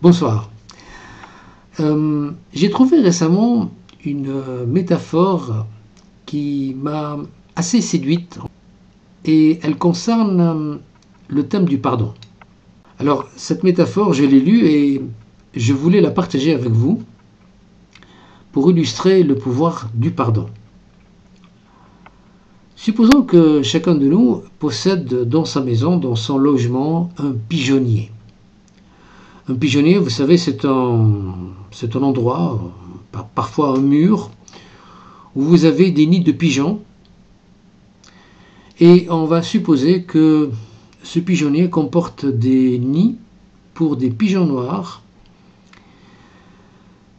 Bonsoir. J'ai trouvé récemment une métaphore qui m'a assez séduite et elle concerne le thème du pardon. Alors, cette métaphore, je l'ai lue et je voulais la partager avec vous pour illustrer le pouvoir du pardon. Supposons que chacun de nous possède dans sa maison, dans son logement, un pigeonnier. Un pigeonnier, vous savez, c'est un endroit, parfois un mur, où vous avez des nids de pigeons. Et on va supposer que ce pigeonnier comporte des nids pour des pigeons noirs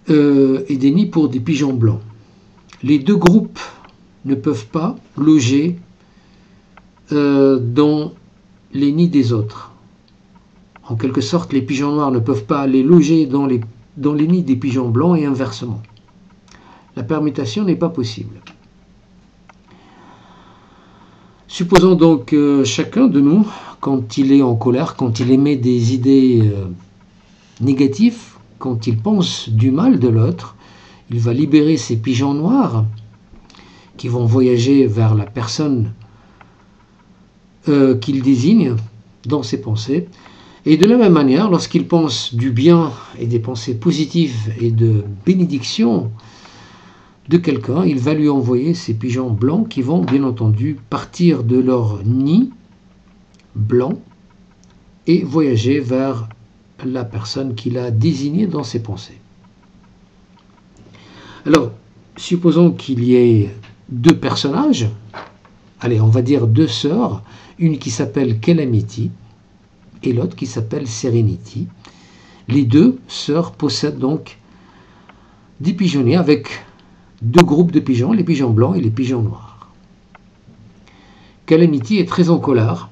et des nids pour des pigeons blancs. Les deux groupes ne peuvent pas loger dans les nids des autres. En quelque sorte, les pigeons noirs ne peuvent pas aller loger dans les nids des pigeons blancs et inversement. La permutation n'est pas possible. Supposons donc que chacun de nous, quand il est en colère, quand il émet des idées négatives, quand il pense du mal de l'autre, il va libérer ces pigeons noirs qui vont voyager vers la personne qu'il désigne dans ses pensées. Et de la même manière, lorsqu'il pense du bien et des pensées positives et de bénédiction de quelqu'un, il va lui envoyer ces pigeons blancs qui vont bien entendu partir de leur nid blanc et voyager vers la personne qu'il a désignée dans ses pensées. Alors, supposons qu'il y ait deux personnages, allez, on va dire deux sœurs, une qui s'appelle Calamity et l'autre qui s'appelle Serenity. Les deux sœurs possèdent donc des pigeonniers avec deux groupes de pigeons, les pigeons blancs et les pigeons noirs. Calamity est très en colère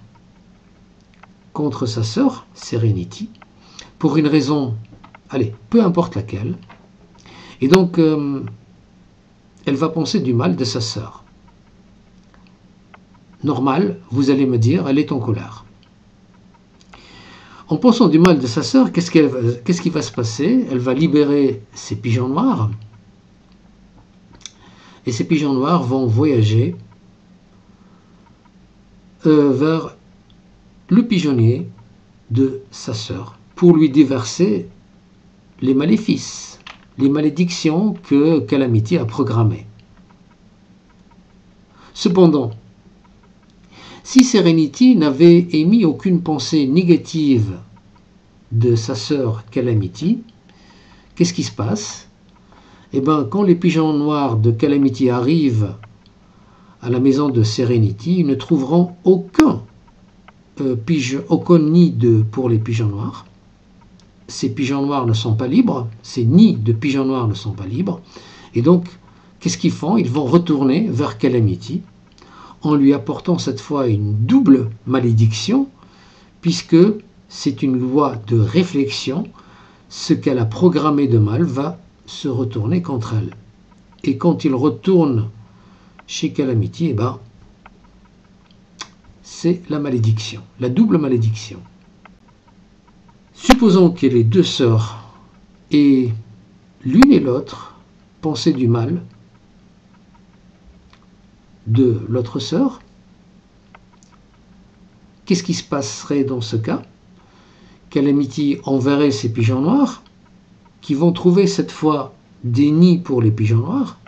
contre sa sœur, Serenity, pour une raison, allez, peu importe laquelle. Et donc, elle va penser du mal de sa sœur. Normal, vous allez me dire, elle est en colère. En pensant du mal de sa sœur, qu'est-ce qui va se passer? Elle va libérer ses pigeons noirs. Et ces pigeons noirs vont voyager vers le pigeonnier de sa sœur pour lui déverser les maléfices, les malédictions que Calamity a programmées. Cependant, si Serenity n'avait émis aucune pensée négative de sa sœur Calamity, qu'est-ce qui se passe? Eh bien, quand les pigeons noirs de Calamity arrivent à la maison de Serenity, ils ne trouveront aucun nid pour les pigeons noirs. Ces pigeons noirs ne sont pas libres, ces nids de pigeons noirs ne sont pas libres. Et donc, qu'est-ce qu'ils font? Ils vont retourner vers Calamity en lui apportant cette fois une double malédiction, puisque c'est une loi de réflexion, ce qu'elle a programmé de mal va se retourner contre elle. Et quand il retourne chez Calamity, eh ben, c'est la malédiction, la double malédiction. Supposons que les deux sœurs et l'une et l'autre pensaient du mal de l'autre sœur. Qu'est-ce qui se passerait dans ce cas? Calamity enverrait ses pigeons noirs qui vont trouver cette fois des nids pour les pigeons noirs,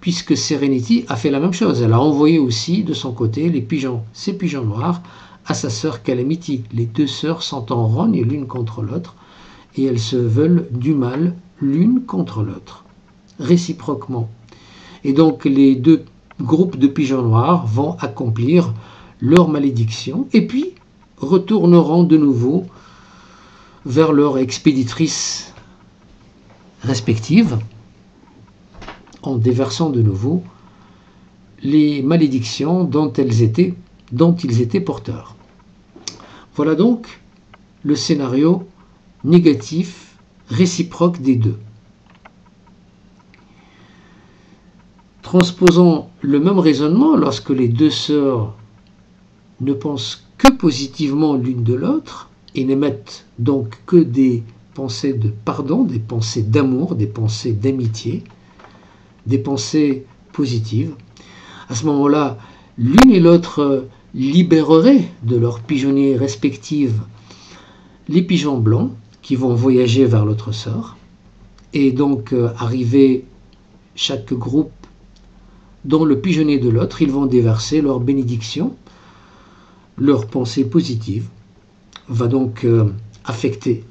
puisque Serenity a fait la même chose. Elle a envoyé aussi de son côté ses pigeons noirs à sa sœur Calamity. Les deux sœurs sont en rogne l'une contre l'autre et elles se veulent du mal l'une contre l'autre, réciproquement. Et donc les deux groupes de pigeons noirs vont accomplir leur malédiction et puis retourneront de nouveau vers leur expéditrice respective en déversant de nouveau les malédictions dont ils étaient porteurs. Voilà donc le scénario négatif réciproque des deux. Transposons le même raisonnement lorsque les deux sœurs ne pensent que positivement l'une de l'autre et n'émettent donc que des pensées de pardon, des pensées d'amour, des pensées d'amitié, des pensées positives. À ce moment-là, l'une et l'autre libéreraient de leurs pigeonniers respectifs les pigeons blancs qui vont voyager vers l'autre sort et donc arriver chaque groupe dans le pigeonnier de l'autre. Ils vont déverser leur bénédiction, leur pensée positive va donc affecter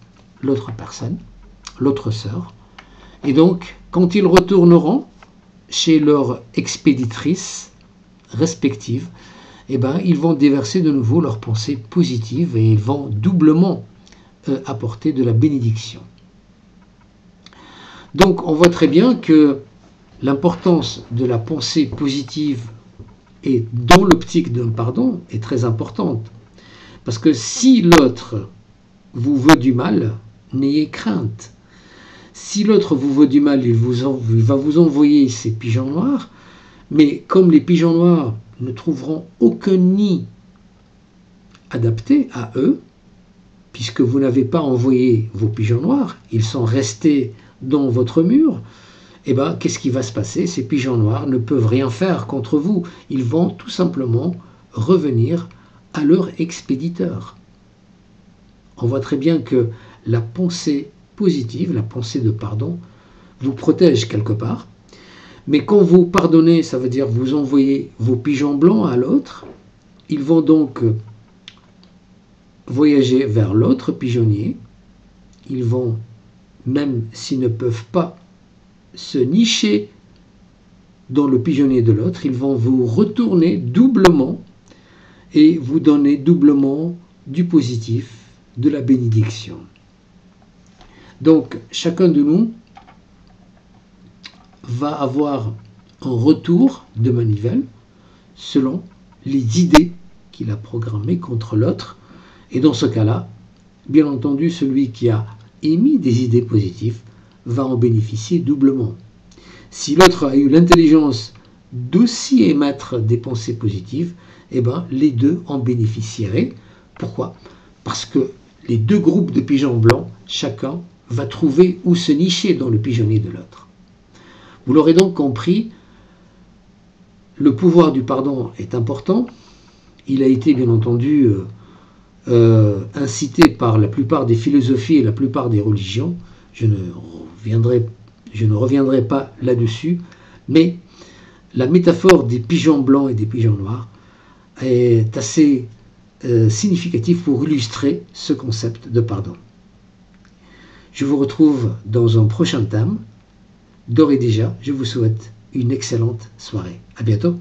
l'autre personne, l'autre sœur. Et donc, quand ils retourneront chez leur expéditrice respective, eh ben, ils vont déverser de nouveau leurs pensées positives et ils vont doublement apporter de la bénédiction. Donc, on voit très bien que l'importance de la pensée positive et dans l'optique d'un pardon est très importante. Parce que si l'autre vous veut du mal, n'ayez crainte. Si l'autre vous veut du mal, il va vous envoyer ses pigeons noirs, mais comme les pigeons noirs ne trouveront aucun nid adapté à eux, puisque vous n'avez pas envoyé vos pigeons noirs, ils sont restés dans votre mur, eh bien, qu'est-ce qui va se passer? Ces pigeons noirs ne peuvent rien faire contre vous. Ils vont tout simplement revenir à leur expéditeur. On voit très bien que la pensée positive, la pensée de pardon, vous protège quelque part. Mais quand vous pardonnez, ça veut dire vous envoyez vos pigeons blancs à l'autre. Ils vont donc voyager vers l'autre pigeonnier. Ils vont, même s'ils ne peuvent pas se nicher dans le pigeonnier de l'autre, ils vont vous retourner doublement et vous donner doublement du positif, de la bénédiction. Donc, chacun de nous va avoir un retour de manivelle selon les idées qu'il a programmées contre l'autre. Et dans ce cas-là, bien entendu, celui qui a émis des idées positives va en bénéficier doublement. Si l'autre a eu l'intelligence d'aussi émettre des pensées positives, eh ben, les deux en bénéficieraient. Pourquoi? Parce que les deux groupes de pigeons blancs, chacun va trouver où se nicher dans le pigeonnier de l'autre. Vous l'aurez donc compris, le pouvoir du pardon est important. Il a été bien entendu incité par la plupart des philosophies et la plupart des religions. Je ne reviendrai pas là-dessus, mais la métaphore des pigeons blancs et des pigeons noirs est assez significative pour illustrer ce concept de pardon. Je vous retrouve dans un prochain thème. D'ores et déjà, je vous souhaite une excellente soirée. À bientôt.